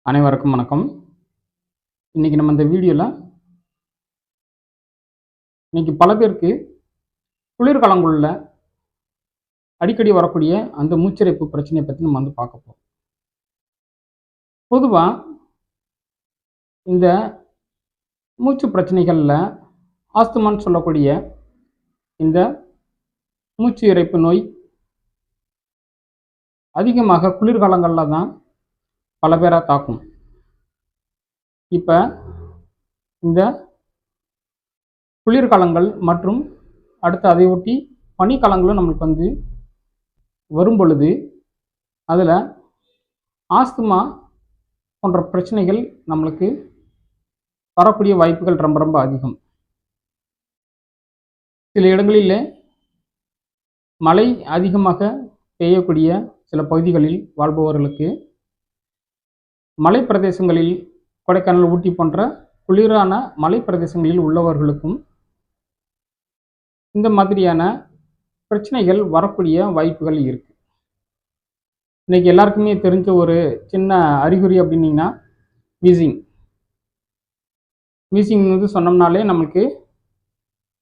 அனைவருக்கும் வணக்கம். இன்னைக்கு நம்ம இந்த வீடியோவில் இன்னைக்கு பல பேருக்கு குளிர்காலங்களில் அடிக்கடி வரக்கூடிய அந்த மூச்சிறைப்பு பிரச்சனையை பற்றி நம்ம பார்க்க போகிறோம். பொதுவாக இந்த மூச்சு பிரச்சனைகளில் ஆஸ்துமான்னு சொல்லக்கூடிய இந்த மூச்சு இறைப்பு நோய் அதிகமாக குளிர்காலங்களில் தான் பல பேரை தாக்கும். இப்போ இந்த குளிர்காலங்கள் மற்றும் அடுத்து அதை ஒட்டி பனிக்காலங்களும் நம்மளுக்கு வரும் பொழுது அதில் ஆஸ்துமா போன்ற பிரச்சனைகள் நம்மளுக்கு வரக்கூடிய வாய்ப்புகள் ரொம்ப ரொம்ப அதிகம். சில இடங்களில் மழை அதிகமாக பெய்யக்கூடிய சில பகுதிகளில் வாழ்பவர்களுக்கு, மலை பிரதேசங்களில் கொடைக்கானல், ஊட்டி போன்ற குளிரான மலை பிரதேசங்களில் உள்ளவர்களுக்கும் இந்த மாதிரியான பிரச்சனைகள் வரக்கூடிய வாய்ப்புகள் இருக்கு. இன்னைக்கு எல்லாருக்குமே தெரிஞ்ச ஒரு சின்ன அறிகுறி அப்படின்னீங்கன்னா வீசிங் சொன்னோம்னாலே நமக்கு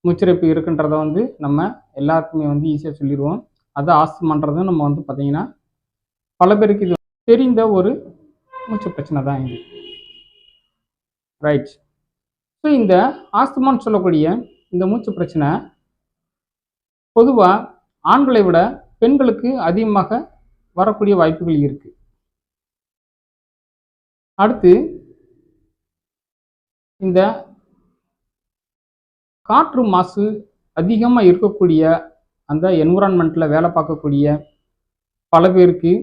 மூச்சிறைப்பு இருக்குன்றதை நம்ம எல்லாருக்குமே ஈஸியாக சொல்லிடுவோம். அது ஆஸ்துமான்றதும் நம்ம பார்த்தீங்கன்னா பல பேருக்கு இது தெரிந்த ஒரு மூச்சு பிரச்சனை தான் இது. ரைட். ஸோ இந்த ஆஸ்துமான்னு சொல்லக்கூடிய இந்த மூச்சு பிரச்சனை பொதுவாக ஆண்களை விட பெண்களுக்கு அதிகமாக வரக்கூடிய வாய்ப்புகள் இருக்கு. அடுத்து இந்த காற்று மாசு அதிகமாக இருக்கக்கூடிய அந்த என்விரான்மெண்ட்டில் வேலை பார்க்கக்கூடிய பல பேருக்கு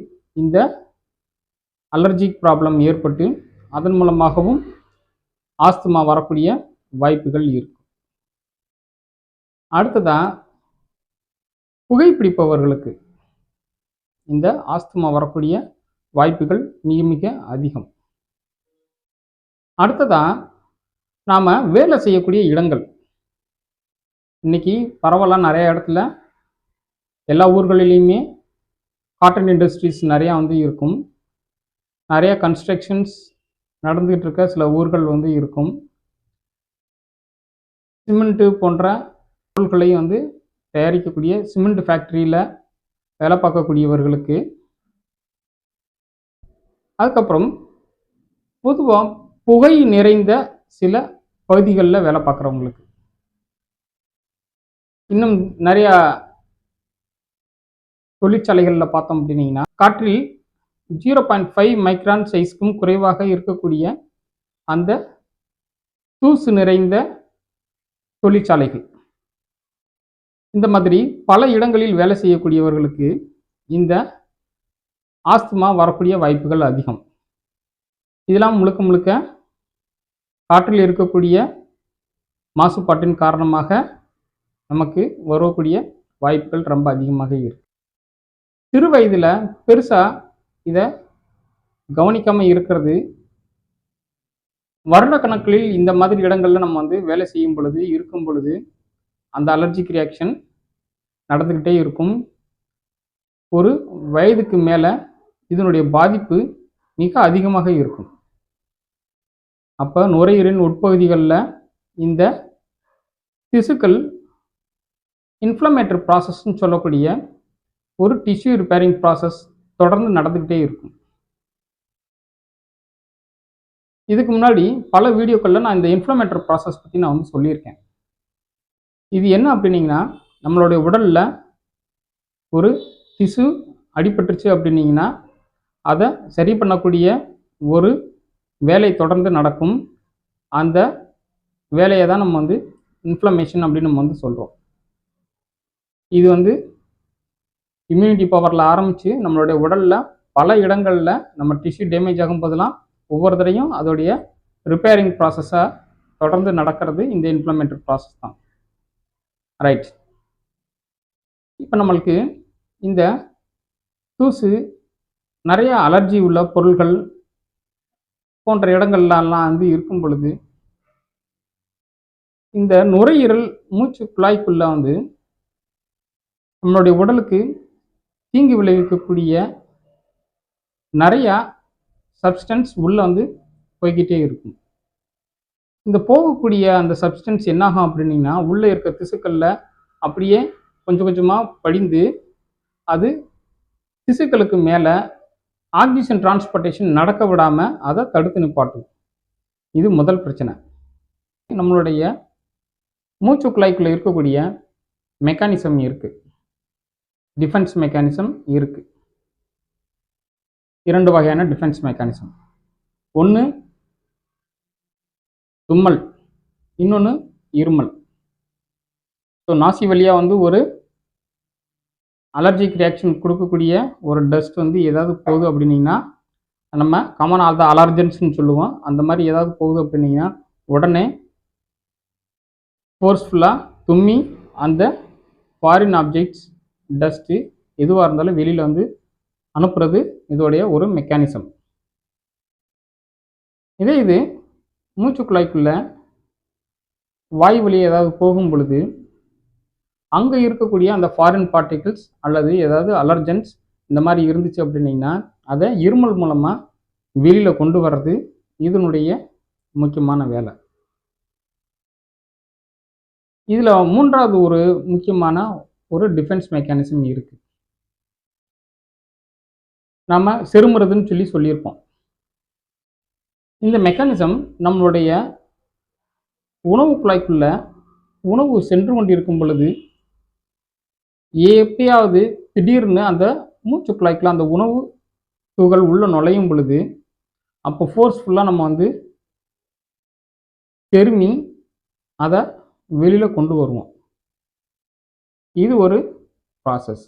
இந்த அலர்ஜிக் ப்ராப்ளம் ஏற்பட்டு அதன் மூலமாகவும் ஆஸ்துமா வரக்கூடிய வாய்ப்புகள் இருக்கும். அடுத்ததான் புகைப்பிடிப்பவர்களுக்கு இந்த ஆஸ்துமா வரக்கூடிய வாய்ப்புகள் மிக மிக அதிகம். அடுத்ததான் நாம் வேலை செய்யக்கூடிய இடங்கள். இன்னைக்கு பரவலாக நிறைய இடத்துல எல்லா ஊர்களிலையுமே காட்டன் இண்டஸ்ட்ரீஸ் நிறையா இருக்கும். நிறைய கன்ஸ்ட்ரக்ஷன்ஸ் நடந்துகிட்டு இருக்க சில ஊர்கள் இருக்கும். சிமெண்ட்டு போன்ற பொருட்களையும் தயாரிக்கக்கூடிய சிமெண்ட் ஃபேக்ட்ரியில் வேலை பார்க்கக்கூடியவர்களுக்கு, அதுக்கப்புறம் பொதுவாக புகை நிறைந்த சில பகுதிகளில் வேலை பார்க்குறவங்களுக்கு, இன்னும் நிறையா தொழிற்சாலைகளில் பார்த்தோம் அப்படின்னீங்கன்னா காற்றில் 0.5 மைக்ரான் சைஸ்க்கும் குறைவாக இருக்கக்கூடிய அந்த தூசு நிறைந்த தொழிற்சாலைகள், இந்த மாதிரி பல இடங்களில் வேலை செய்யக்கூடியவர்களுக்கு இந்த ஆஸ்துமா வரக்கூடிய வாய்ப்புகள் அதிகம். இதெல்லாம் முழுக்க முழுக்க காற்றில் இருக்கக்கூடிய மாசுபாட்டின் காரணமாக நமக்கு வரக்கூடிய வாய்ப்புகள் ரொம்ப அதிகமாக இருக்கு. சிறு வயதில் பெருசாக இதை கவனிக்காமல் இருக்கிறது, வருட கணக்கில் இந்த மாதிரி இடங்களில் நம்ம வேலை செய்யும் பொழுது இருக்கும் பொழுது அந்த அலர்ஜிக் ரியாக்ஷன் நடந்துக்கிட்டே இருக்கும். ஒரு வயதுக்கு மேலே இதனுடைய பாதிப்பு மிக அதிகமாக இருக்கும். அப்போ நுரையீரலின் உட்பகுதிகளில் இந்த திசுக்கள் இன்ஃப்ளமேட்டரி ப்ராசஸ்ன்னு சொல்லக்கூடிய ஒரு டிஷ்யூ ரிப்பேரிங் ப்ராசஸ் தொடர்ந்து நடந்துக்கிட்டே இருக்கும். இதுக்கு முன்னாடி பல வீடியோக்களில் நான் இந்த இன்ஃப்ளமேட்டரி ப்ராசஸ் பற்றி நான் சொல்லியிருக்கேன். இது என்ன அப்படின்னீங்கன்னா, நம்மளுடைய உடலில் ஒரு திசு அடிபட்டுருச்சு அப்படின்னீங்கன்னா அதை சரி பண்ணக்கூடிய ஒரு வேலை தொடர்ந்து நடக்கும். அந்த வேலையை தான் நம்ம இன்ஃப்ளமேஷன் அப்படின்னு நம்ம சொல்கிறோம். இது இம்யூனிட்டி பவரில் ஆரம்பித்து நம்மளுடைய உடலில் பல இடங்களில் நம்ம டிஷ்யூ டேமேஜ் ஆகும்போதெல்லாம் ஒவ்வொரு தடையும் அதோடைய ரிப்பேரிங் ப்ராசஸாக தொடர்ந்து நடக்கிறது இந்த இன்ஃப்ளமேட்டரி ப்ராசஸ் தான். ரைட். இப்போ நம்மளுக்கு இந்த தூசு நிறைய அலர்ஜி உள்ள பொருட்கள் போன்ற இடங்கள்லாம் இருக்கும் பொழுது இந்த நுரையீரல் மூச்சு குழாய்க்குள்ள நம்மளுடைய உடலுக்கு தீங்கு விளைவிக்கக்கூடிய நிறையா சப்ஸ்டன்ஸ் உள்ளே வந்து போய்கிட்டே இருக்கும். இந்த போகக்கூடிய அந்த சப்ஸ்டன்ஸ் என்னாகும் அப்படின்னீங்கன்னா, உள்ளே இருக்க திசுக்களில் அப்படியே கொஞ்சம் கொஞ்சமாக படிந்து அது திசுக்களுக்கு மேலே ஆக்சிஜன் டிரான்ஸ்போர்ட்டேஷன் நடக்க விடாமல் அதை தடுத்து நிப்பாட்டும். இது முதல் பிரச்சனை. நம்மளுடைய மூச்சு குழாய்க்குள்ளே இருக்கக்கூடிய மெக்கானிசம் இருக்குது, டிஃபென்ஸ் மெக்கானிசம் இருக்குது. 2 வகையான டிஃபென்ஸ் மெக்கானிசம். ஒன்று தும்மல், இன்னொன்று இருமல். ஸோ நாசி வழியாக வந்து ஒரு அலர்ஜிக் ரியாக்ஷன் கொடுக்கக்கூடிய ஒரு டஸ்ட் வந்து ஏதாவது போகுது அப்படின்னீங்கன்னா, நம்ம காமனாக அதை அலர்ஜன்ஸ்ன்னு சொல்லுவோம். அந்த மாதிரி ஏதாவது போகுது அப்படின்னீங்கன்னா உடனே ஃபோர்ஸ்ஃபுல்லாக தும்மி அந்த ஃபாரின் ஆப்ஜெக்ட்ஸ், டஸ்ட்டு எதுவாக இருந்தாலும் வெளியில் வந்து அனுப்புறது இதோடைய ஒரு மெக்கானிசம். இது மூச்சு குழாய்க்குள்ளே வாயு வழியாக ஏதாவது போகும் பொழுது அங்கே இருக்கக்கூடிய அந்த ஃபாரின் பார்ட்டிகிள்ஸ் அல்லது ஏதாவது அலர்ஜன்ஸ் இந்த மாதிரி இருந்துச்சு அப்படின்னீங்கன்னா அதை இருமல் மூலமாக வெளியில் கொண்டு வர்றது இதனுடைய முக்கியமான வேலை. இதில் மூன்றாவது ஒரு முக்கியமான ஒரு டிஃபென்ஸ் மெக்கானிசம் இருக்குது. நாம் செருமுறதுன்னு சொல்லியிருப்போம். இந்த மெக்கானிசம் நம்மளுடைய உணவு குழாய்க்குள்ள உணவு சென்று கொண்டிருக்கும் பொழுது எப்பயாவது திடீர்னு அந்த மூச்சு குழாய்க்குள்ள அந்த உணவு துகள் உள்ள நுழையும் பொழுது அப்போ ஃபோர்ஸ்ஃபுல்லாக நம்ம வந்து செருமி அதை வெளியில் கொண்டு வருவோம். இது ஒரு ப்ராசஸ்.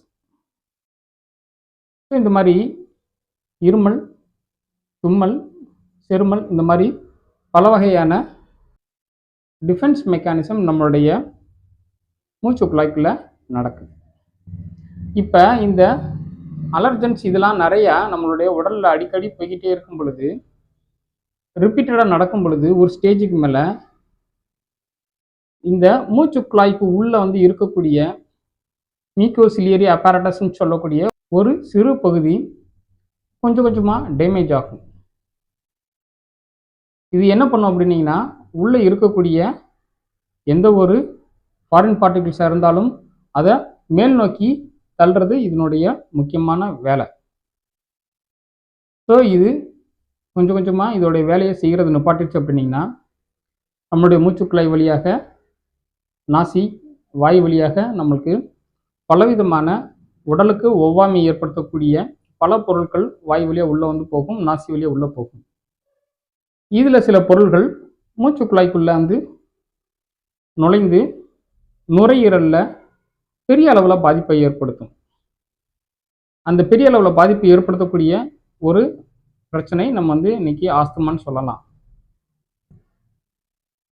இந்த மாதிரி இருமல், தும்மல், செருமல் இந்த மாதிரி பல வகையான டிஃபென்ஸ் மெக்கானிசம் நம்மளுடைய மூச்சு குழாய்க்குள்ள நடக்குது. இப்போ இந்த அலர்ஜன்ஸ் இதெல்லாம் நிறையா நம்மளுடைய உடலில் அடிக்கடி போய்கிட்டே இருக்கும் பொழுது, ரிப்பீட்டடாக நடக்கும் பொழுது ஒரு ஸ்டேஜுக்கு மேலே இந்த மூச்சு குழாய்க்கு உள்ளே வந்து இருக்கக்கூடிய மியூகோசிலியரி அப்பேரட்டஸ்ன்னு சொல்லக்கூடிய ஒரு சிறு பகுதி கொஞ்சம் கொஞ்சமாக டேமேஜ் ஆகும். இது என்ன பண்ணும் அப்படின்னீங்கன்னா, உள்ளே இருக்கக்கூடிய எந்த ஒரு ஃபாரின் பார்ட்டிகிள்ஸாக இருந்தாலும் அதை மேல் நோக்கி தள்ளுறது இதனுடைய முக்கியமான வேலை. ஸோ இது கொஞ்சம் கொஞ்சமாக இதோடைய வேலையை செய்கிறது நிப்பாட்டிச்சு அப்படின்னீங்கன்னா, நம்மளுடைய மூச்சுக்குழாய் வழியாக நாசி வாயு வழியாக நம்மளுக்கு பலவிதமான உடலுக்கு ஒவ்வாமை ஏற்படுத்தக்கூடிய பல பொருட்கள் வாயு வழியாக உள்ளே வந்து போகும், நாசி வழியாக உள்ளே போகும். இதில் சில பொருள்கள் மூச்சு குழாய்க்குள்ளே வந்து நுழைந்து நுரையீரலில் பெரிய அளவில் பாதிப்பை ஏற்படுத்தும். அந்த பெரிய அளவில் பாதிப்பை ஏற்படுத்தக்கூடிய ஒரு பிரச்சனை நம்ம வந்து இன்னைக்கு ஆஸ்துமான்னு சொல்லலாம்.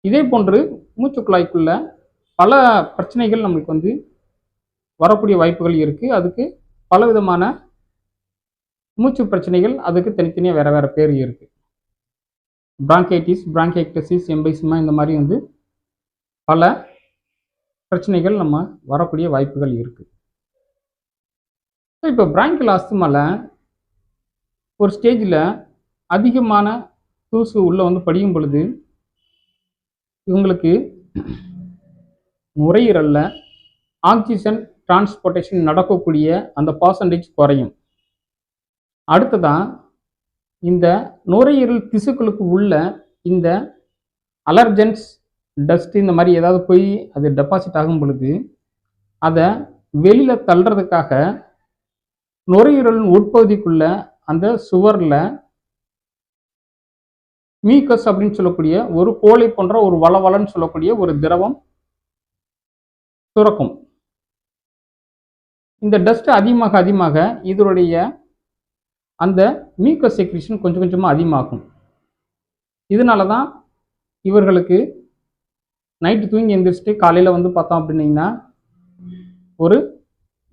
இதே போன்று மூச்சு குழாய்க்குள்ள பல பிரச்சனைகள் நம்மளுக்கு வந்து வரக்கூடிய வாய்ப்புகள் இருக்குது. அதுக்கு பலவிதமான மூச்சு பிரச்சனைகள் அதுக்கு தனித்தனியாக வேறு வேறு பேர் இருக்குது. பிராங்கைட்டிஸ், பிராங்கைக்டசிஸ், எம்பைசிமா இந்த மாதிரி வந்து பல பிரச்சனைகள் நம்ம வரக்கூடிய வாய்ப்புகள் இருக்குது. இப்போ பிராங்கியல் ஆஸ்துமாவில் ஒரு ஸ்டேஜில் அதிகமான தூசு உள்ளே வந்து படியும் பொழுது இவங்களுக்கு நுரையீரலில் ஆக்சிஜன் டிரான்ஸ்போர்ட்டேஷன் நடக்கக்கூடிய அந்த பர்சன்டேஜ் குறையும். அடுத்ததான் இந்த நுரையீரல் திசுக்களுக்கு உள்ள இந்த அலர்ஜன்ஸ், டஸ்ட் இந்த மாதிரி ஏதாவது போய் அது டெபாசிட் ஆகும் பொழுது அதை வெளியில் தள்ளுறதுக்காக நுரையீரலின் உட்பகுதிக்குள்ள அந்த சுவரில் மியூக்கஸ் அப்படின்னு சொல்லக்கூடிய ஒரு கோழை போன்ற ஒரு வளவளன்னு சொல்லக்கூடிய ஒரு திரவம் சுரக்கும். இந்த டஸ்ட் அதிகமாக அதிகமாக இதனுடைய அந்த மியூக்கஸ் செக்ரீஷன் கொஞ்சம் கொஞ்சமாக அதிகமாகும். இதனால தான் இவர்களுக்கு நைட்டு தூங்கி எழுந்திரிச்சிட்டு காலையில் வந்து பார்த்தோம் அப்படின்னீங்கன்னா ஒரு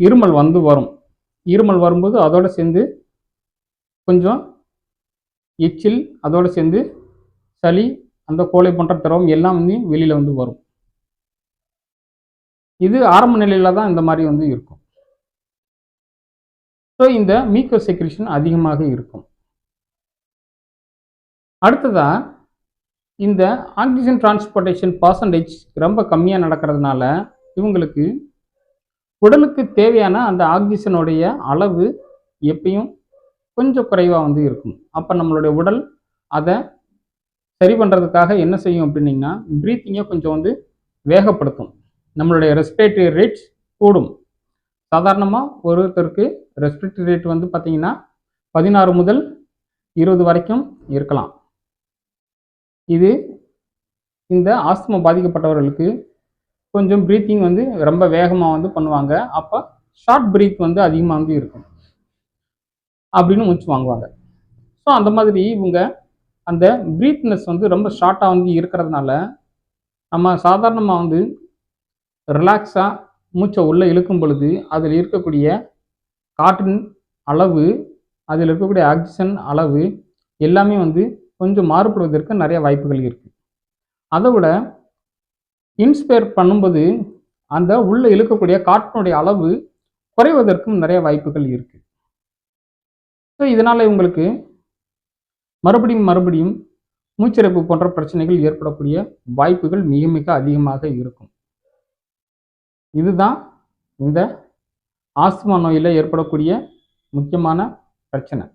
இருமல் வந்து வரும். இருமல் வரும்போது அதோடு சேர்ந்து கொஞ்சம் எச்சில், அதோடு சேர்ந்து சளி, அந்த கோழை போன்ற திரவம் எல்லாம் வந்து வெளியில் வந்து வரும். இது ஆரம்ப நிலையில் தான் இந்த மாதிரி வந்து இருக்கும். ஸோ இந்த மியூக்கஸ் செக்ரீஷன் அதிகமாக இருக்கும். அடுத்ததா இந்த ஆக்சிஜன் டிரான்ஸ்போர்ட்டேஷன் பர்சன்டேஜ் ரொம்ப கம்மியாக நடக்கிறதுனால இவங்களுக்கு உடலுக்கு தேவையான அந்த ஆக்சிஜனுடைய அளவு எப்பயும் கொஞ்சம் குறைவாக வந்து இருக்கும். அப்போ நம்மளுடைய உடல் அதை சரி பண்ணுறதுக்காக என்ன செய்யும் அப்படின்னீங்கன்னா, ப்ரீத்திங்கை கொஞ்சம் வந்து வேகப்படுத்தும். நம்மளுடைய ரெஸ்பிரேட்டரி ரேட்ஸ் கூடும். சாதாரணமாக ஒருத்தருக்கு ரெஸ்பிரேட்டரி ரேட் வந்து பார்த்தீங்கன்னா 16 முதல் 20 வரைக்கும் இருக்கலாம். இது இந்த ஆஸ்துமா பாதிக்கப்பட்டவர்களுக்கு கொஞ்சம் ப்ரீத்திங் வந்து ரொம்ப வேகமாக வந்து பண்ணுவாங்க. அப்போ ஷார்ட் ப்ரீத் வந்து அதிகமாக வந்து இருக்கும் அப்படின்னு மூச்சு வாங்குவாங்க. ஸோ அந்த மாதிரி இவங்க அந்த ப்ரீத்னஸ் வந்து ரொம்ப ஷார்ட்டாக வந்து இருக்கிறதுனால நம்ம சாதாரணமாக வந்து ரிலாக்ஸாக மூச்சை உள்ளே இழுக்கும் பொழுது அதில் இருக்கக்கூடிய காற்றின் அளவு, அதில் இருக்கக்கூடிய ஆக்சிஜன் அளவு எல்லாமே வந்து கொஞ்சம் மாறுபடுவதற்கு நிறைய வாய்ப்புகள் இருக்குது. அதை விட இன்ஸ்பயர் பண்ணும்போது அந்த உள்ளே இழுக்கக்கூடிய காற்றினுடைய அளவு குறைவதற்கும் நிறைய வாய்ப்புகள் இருக்குது. ஸோ இதனால் இவங்களுக்கு மறுபடியும் மூச்சிறைப்பு போன்ற பிரச்சனைகள் ஏற்படக்கூடிய வாய்ப்புகள் மிக மிக அதிகமாக இருக்கும். இதுதான் இந்த ஆஸ்துமா நோயில் ஏற்படக்கூடிய முக்கியமான பிரச்சனை.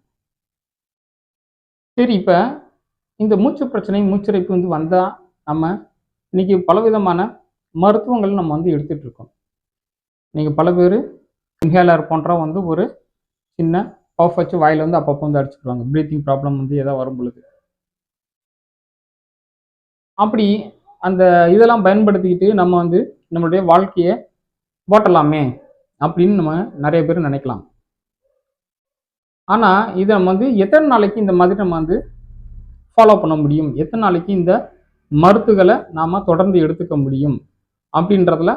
சரி, இப்போ இந்த மூச்சு பிரச்சனை, மூச்சிறைப்பு வந்து வந்தால் நம்ம இன்னைக்கு பலவிதமான மருத்துவங்கள் நம்ம வந்து எடுத்துகிட்டு இருக்கோம். நீங்கள் பல பேர் இன்ஹேலர் போன்ற வந்து ஒரு சின்ன பஃப் வச்சு வாயில் வந்து அப்பப்போ வந்து அடிச்சுக்குவாங்க, ப்ரீத்திங் ப்ராப்ளம் வந்து ஏதாவது வரும் பொழுது. அப்படி அந்த இதெல்லாம் பயன்படுத்திக்கிட்டு நம்ம வந்து நம்மளுடைய வாழ்க்கையை ஓட்டலாமே அப்படின்னு நம்ம நிறைய பேர் நினைக்கலாம். ஆனால் இதை நம்ம வந்து எத்தனை நாளைக்கு இந்த மாதிரி நம்ம வந்து ஃபாலோ பண்ண முடியும், எத்தனை நாளைக்கு இந்த மருந்துகளை நாம் தொடர்ந்து எடுத்துக்க முடியும் அப்படின்றதுல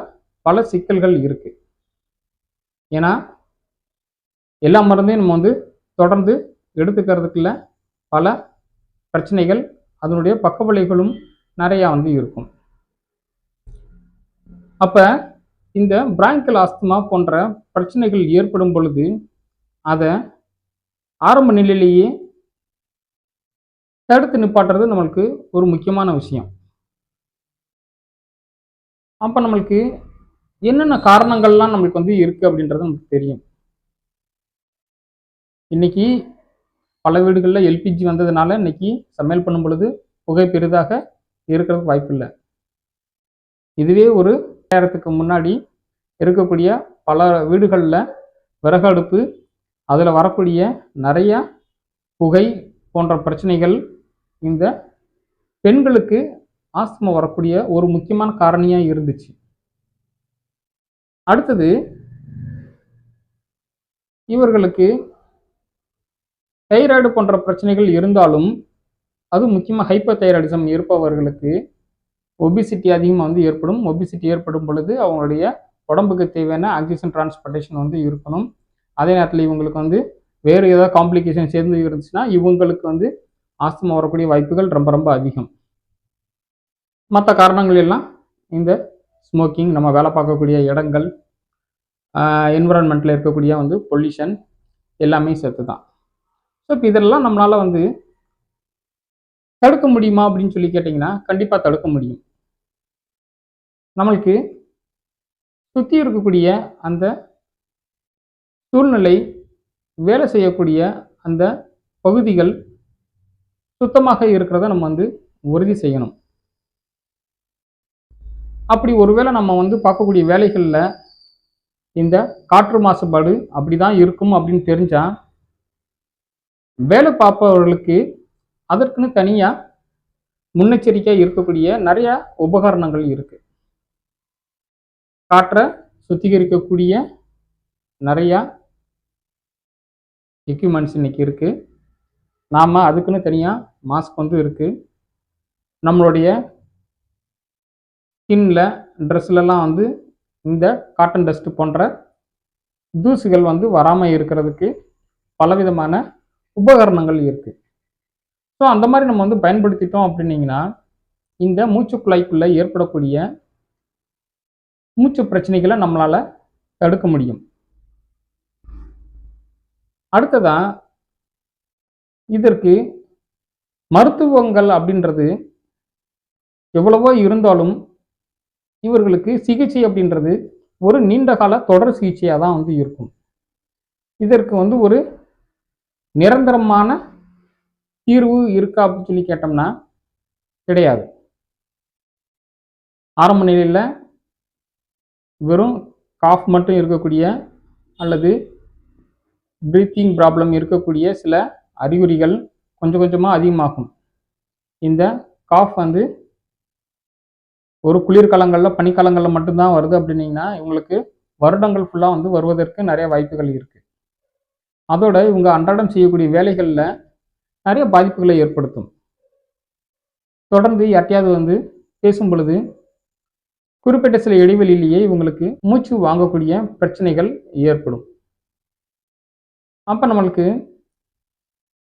பல சிக்கல்கள் இருக்குது. ஏன்னா எல்லா மருந்தையும் நம்ம வந்து தொடர்ந்து எடுத்துக்கிறதுக்குள்ள பல பிரச்சனைகள், அதனுடைய பக்க விளைவுகளும் நிறையா வந்து இருக்கும். அப்போ இந்த பிராங்கியல் ஆஸ்துமா போன்ற பிரச்சனைகள் ஏற்படும் பொழுது அதை ஆரம்ப நிலையிலேயே தடுத்து நிப்பாட்டுறது நம்மளுக்கு ஒரு முக்கியமான விஷயம். அப்போ நம்மளுக்கு என்னென்ன காரணங்கள்லாம் நம்மளுக்கு வந்து இருக்குது அப்படின்றது நமக்கு தெரியும். இன்னைக்கு பல வீடுகளில் எல்பிஜி வந்ததுனால இன்னைக்கு சமையல் பண்ணும் பொழுது புகை பெரிதாக இருக்கிறதுக்கு வாய்ப்பு இல்லை. இதுவே ஒரு நேரத்துக்கு முன்னாடி இருக்கக்கூடிய பல வீடுகளில் விறகு அடுப்பு, அதில் வரக்கூடிய நிறைய புகை போன்ற பிரச்சனைகள் இந்த பெண்களுக்கு ஆஸ்துமா வரக்கூடிய ஒரு முக்கியமான காரணியாக இருந்துச்சு. அடுத்தது இவர்களுக்கு தைராய்டு போன்ற பிரச்சனைகள் இருந்தாலும், அது முக்கியமாக ஹைப்பர் தைராய்டிசம் இருப்பவர்களுக்கு ஒபிசிட்டி அதிகமாக வந்து ஏற்படும். ஒபிசிட்டி ஏற்படும் பொழுது அவங்களுடைய உடம்புக்கு தேவையான ஆக்சிஜன் டிரான்ஸ்போர்ட்டேஷன் வந்து இருக்கணும். அதே நேரத்தில் இவங்களுக்கு வந்து வேறு ஏதாவது காம்ப்ளிகேஷன் சேர்ந்து இருந்துச்சுன்னா இவங்களுக்கு வந்து ஆஸ்துமா வரக்கூடிய வாய்ப்புகள் ரொம்ப ரொம்ப அதிகம். மற்ற காரணங்கள் எல்லாம் இந்த ஸ்மோக்கிங், நம்ம வேலை பார்க்கக்கூடிய இடங்கள், என்விரான்மெண்ட்டில் இருக்கக்கூடிய வந்து பொல்யூஷன் எல்லாமே சேர்த்து தான். ஸோ இப்போ இதெல்லாம் நம்மளால் வந்து தடுக்க முடியுமா அப்படின்னு சொல்லி கேட்டிங்கன்னா கண்டிப்பாக தடுக்க முடியும். நம்மளுக்கு சுற்றி இருக்கக்கூடிய அந்த சூழ்நிலை, வேலை செய்யக்கூடிய அந்த பகுதிகள் சுத்தமாக இருக்கிறத நம்ம வந்து உறுதி செய்யணும். அப்படி ஒருவேளை நம்ம வந்து பார்க்கக்கூடிய வேலைகளில் இந்த காற்று மாசுபாடு அப்படி தான் இருக்கும் அப்படின்னு தெரிஞ்சால் வேலை பார்ப்பவர்களுக்கு அதற்குன்னு தனியாக முன்னெச்சரிக்கையாக இருக்கக்கூடிய நிறைய உபகரணங்கள் இருக்குது. காற்றை சுத்திகரிக்கக்கூடிய நிறையா எக்யூப்மெண்ட்ஸ் இன்னைக்கு இருக்குது. நாம் அதுக்குன்னு தனியாக மாஸ்க் வந்து இருக்குது. நம்மளுடைய ஸ்கின்ல, ட்ரெஸ்லலாம் வந்து இந்த காட்டன் டஸ்ட் போன்ற தூசுகள் வந்து வராமல் இருக்கிறதுக்கு பலவிதமான உபகரணங்கள் இருக்குது. ஸோ அந்த மாதிரி நம்ம வந்து பயன்படுத்திட்டோம் அப்படின்னீங்கன்னா இந்த மூச்சுக்குழாய்க்குள்ளே ஏற்படக்கூடிய மூச்சு பிரச்சனைகளை நம்மளால் தடுக்க முடியும். அடுத்ததான் இதற்கு மருத்துவங்கள் அப்படின்றது எவ்வளவோ இருந்தாலும் இவர்களுக்கு சிகிச்சை அப்படின்றது ஒரு நீண்ட கால தொடர் சிகிச்சையாக தான் வந்து இருக்கும். இதற்கு வந்து ஒரு நிரந்தரமான தீர்வு இருக்கா அப்படின்னு சொல்லி கேட்டோம்னா கிடையாது. ஆரம்ப நிலையில் வெறும் காஃப் மட்டும் இருக்கக்கூடிய அல்லது பிரீத்திங் ப்ராப்ளம் இருக்கக்கூடிய சில அறிகுறிகள் கொஞ்சம் கொஞ்சமாக அதிகமாகும். இந்த காஃப் வந்து ஒரு குளிர்காலங்களில் பனிக்காலங்களில் மட்டும்தான் வருது அப்படின்னீங்கன்னா இவங்களுக்கு வருடங்கள் ஃபுல்லாக வந்து வருவதற்கு நிறைய வாய்ப்புகள் இருக்குது. அதோட இவங்க அன்றாடம் செய்யக்கூடிய வேலைகளில் நிறைய பாதிப்புகளை ஏற்படுத்தும். தொடர்ந்து யார்ட்டையாவது வந்து பேசும் பொழுது குறிப்பிட்ட சில இடைவெளியிலேயே இவங்களுக்கு மூச்சு வாங்கக்கூடிய பிரச்சனைகள் ஏற்படும். அப்போ நம்மளுக்கு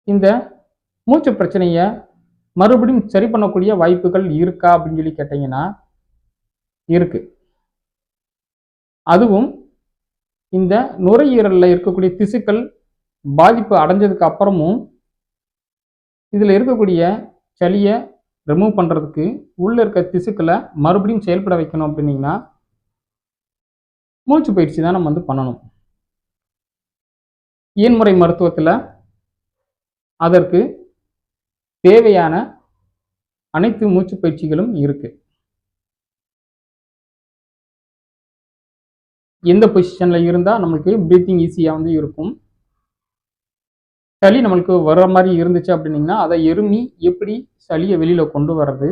இந்த மூச்சு பிரச்சனையை மறுபடியும் சரி பண்ணக்கூடிய வாய்ப்புகள் இருக்கா அப்படின்னு சொல்லி கேட்டீங்கன்னா இருக்கு. அதுவும் இந்த நுரையீரலில் இருக்கக்கூடிய திசுக்கள் பாதிப்பு அடைஞ்சதுக்கு அப்புறமும் இதில் இருக்கக்கூடிய சளியை ரிமூவ் பண்ணுறதுக்கு உள்ளே இருக்க திசுக்களை மறுபடியும் செயல்பட வைக்கணும் அப்படின்னீங்கன்னா மூச்சு பயிற்சி தான் நம்ம வந்து பண்ணணும். இயன்முறை மருத்துவத்தில் அதற்கு தேவையான அனைத்து மூச்சு பயிற்சிகளும் இருக்கு. எந்த பொசிஷனில் இருந்தால் நம்மளுக்கு பிரீத்திங் ஈஸியாக வந்து இருக்கும். சளி நம்மளுக்கு வர்ற மாதிரி இருந்துச்சு அப்படின்னீங்கன்னா அதை எருமி எப்படி சளியை வெளியில் கொண்டு வர்றது,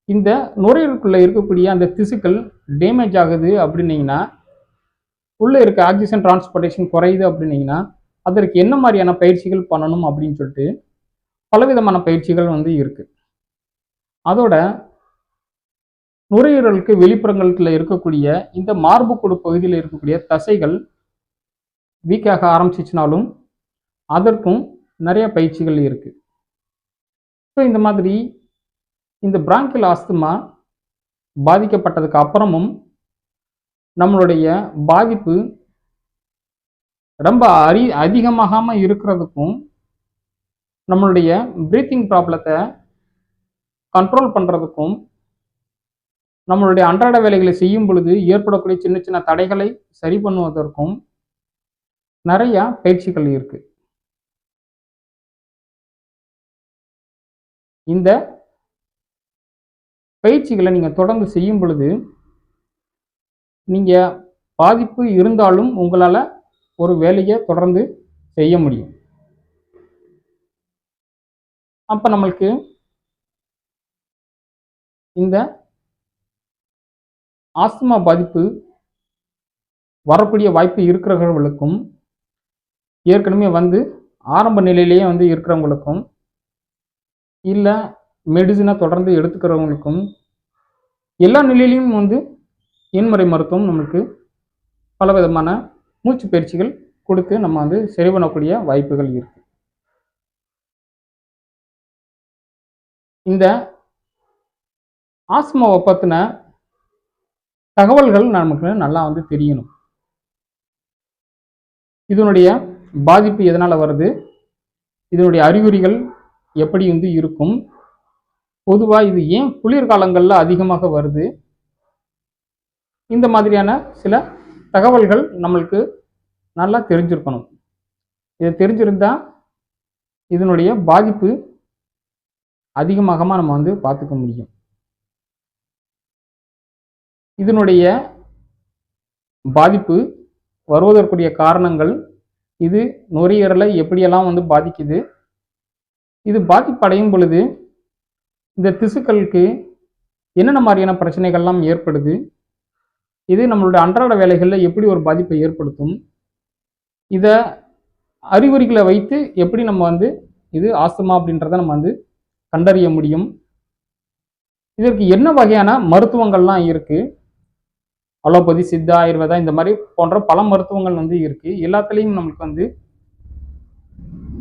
இந்த நுரையீரலுக்குள்ளே இருக்கக்கூடிய அந்த திசுக்கள் டேமேஜ் ஆகுது அப்படின்னீங்கன்னா உள்ளே இருக்க ஆக்சிஜன் டிரான்ஸ்போர்ட்டேஷன் குறையுது அப்படின்னீங்கன்னா அதற்கு என்ன மாதிரியான பயிற்சிகள் பண்ணணும் அப்படின்னு சொல்லிட்டு பலவிதமான பயிற்சிகள் வந்து இருக்கு. அதோட நுரையீரலுக்கு வெளிப்புறங்களில் இருக்கக்கூடிய இந்த மார்புக்கூடு பகுதியில் இருக்கக்கூடிய தசைகள் வீக்காக ஆரம்பிச்சிச்சுனாலும் அதற்கும் நிறைய பயிற்சிகள் இருக்கு. ஸோ இந்த மாதிரி இந்த பிராங்கியல் ஆஸ்துமா பாதிக்கப்பட்டதுக்கு அப்புறமும் நம்மளுடைய பாதிப்பு ரொம்ப அதிகமாகாமல் இருக்கிறதுக்கும் நம்மளுடைய பிரீத்திங் ப்ராப்ளத்தை கண்ட்ரோல் பண்ணுறதுக்கும் நம்மளுடைய அன்றாட வேலைகளை செய்யும் பொழுது ஏற்படக்கூடிய சின்ன சின்ன தடைகளை சரி பண்ணுவதற்கும் நிறைய பயிற்சிகள் இருக்கு. இந்த பயிற்சிகளை நீங்கள் தொடர்ந்து செய்யும் பொழுது நீங்கள் பாதிப்பு இருந்தாலும் உங்களால் ஒரு வேலையை தொடர்ந்து செய்ய முடியும். அப்போ நம்மளுக்கு இந்த ஆஸ்துமா பாதிப்பு வரக்கூடிய வாய்ப்பு இருக்கிறவர்களுக்கும் ஏற்கனவே வந்து ஆரம்ப நிலையிலேயே வந்து இருக்கிறவங்களுக்கும் இல்லை மெடிசினை தொடர்ந்து எடுத்துக்கிறவங்களுக்கும் எல்லா நிலையிலையும் வந்து எண்முறை மருத்துவம் நம்மளுக்கு பல விதமான மூச்சு பயிற்சிகள் கொடுத்து நம்ம வந்து சரி பண்ணக்கூடிய வாய்ப்புகள் இருக்கு. இந்த ஆஸ்துமாவை பற்றின தகவல்கள் நமக்கு நல்லா வந்து தெரியணும். இதனுடைய பாதிப்பு எதனால் வருது, இதனுடைய அறிகுறிகள் எப்படி வந்து இருக்கும், பொதுவாக இது ஏன் குளிர்காலங்களில் அதிகமாக வருது, இந்த மாதிரியான சில தகவல்கள் நம்மளுக்கு நல்லா தெரிஞ்சிருக்கணும். இதை தெரிஞ்சிருந்தா இதனுடைய பாதிப்பு அதிகமாக நம்ம வந்து பார்த்துக்க முடியும். இதனுடைய பாதிப்பு வருவதற்குரிய காரணங்கள், இது நுரையீரலை எப்படியெல்லாம் வந்து பாதிக்குது, இது பாதிப்படையும் பொழுது இந்த திசுக்களுக்கு என்னென்ன மாதிரியான பிரச்சனைகள்லாம் ஏற்படுது, இது நம்மளுடைய அன்றாட வேலைகளில் எப்படி ஒரு பாதிப்பை ஏற்படுத்தும், இதை அறிகுறிகளை வைத்து எப்படி நம்ம வந்து இது ஆஸ்துமா அப்படின்றத நம்ம வந்து கண்டறிய முடியும், இதற்கு என்ன வகையான மருத்துவங்கள்லாம் இருக்குது, அலோபதி, சித்தா, ஆயுர்வேதா இந்த மாதிரி போன்ற பல மருத்துவங்கள் வந்து இருக்குது. எல்லாத்துலேயும் நம்மளுக்கு வந்து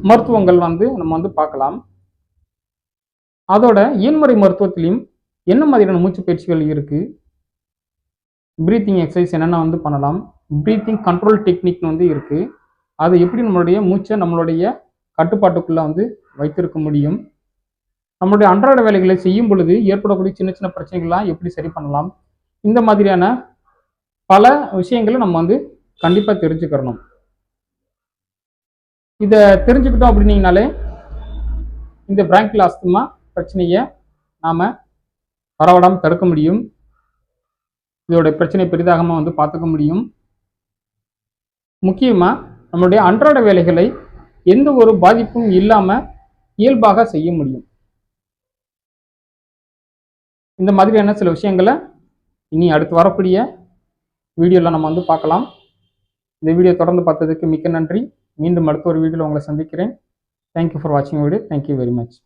மருத்துவங்கள் வந்து நம்ம வந்து பார்க்கலாம். அதோட இயன்முறை மருத்துவத்திலையும் என்ன மாதிரியான மூச்சு பயிற்சிகள் இருக்குது, பிரீத்திங் எக்ஸசைஸ் என்னென்ன வந்து பண்ணலாம், பிரீத்திங் கண்ட்ரோல் டெக்னிக்னு வந்து இருக்குது, அது எப்படி நம்மளுடைய மூச்சை நம்மளுடைய கட்டுப்பாட்டுக்குள்ளே வந்து வைத்திருக்க முடியும். நம்மளுடைய அன்றாட வேலைகளை செய்யும் பொழுது ஏற்படக்கூடிய சின்ன சின்ன பிரச்சனைகள்லாம் எப்படி சரி பண்ணலாம், இந்த மாதிரியான பல விஷயங்களை நம்ம வந்து கண்டிப்பாக தெரிஞ்சுக்கிறணும். இதை தெரிஞ்சுக்கிட்டோம் அப்படின்னீங்கனாலே இந்த பிராங்கியல் ஆஸ்துமா பிரச்சனையை நாம் வரவிடாமல் தடுக்க முடியும். இதோட பிரச்சனை பெரிதாகமாக வந்து பார்த்துக்க முடியும். முக்கியமாக நம்மளுடைய அன்றாட வேலைகளை எந்த ஒரு பாதிப்பும் இல்லாமல் இயல்பாக செய்ய முடியும். இந்த மாதிரியான சில விஷயங்களை இனி அடுத்து வரக்கூடிய வீடியோவில் நம்ம வந்து பார்க்கலாம். இந்த வீடியோ தொடர்ந்து பார்த்ததுக்கு மிக்க நன்றி. மீண்டும் அடுத்த ஒரு வீடியோவில் உங்களை சந்திக்கிறேன். தேங்க்யூ ஃபார் வாட்சிங் வீடியோ. Thank you very much.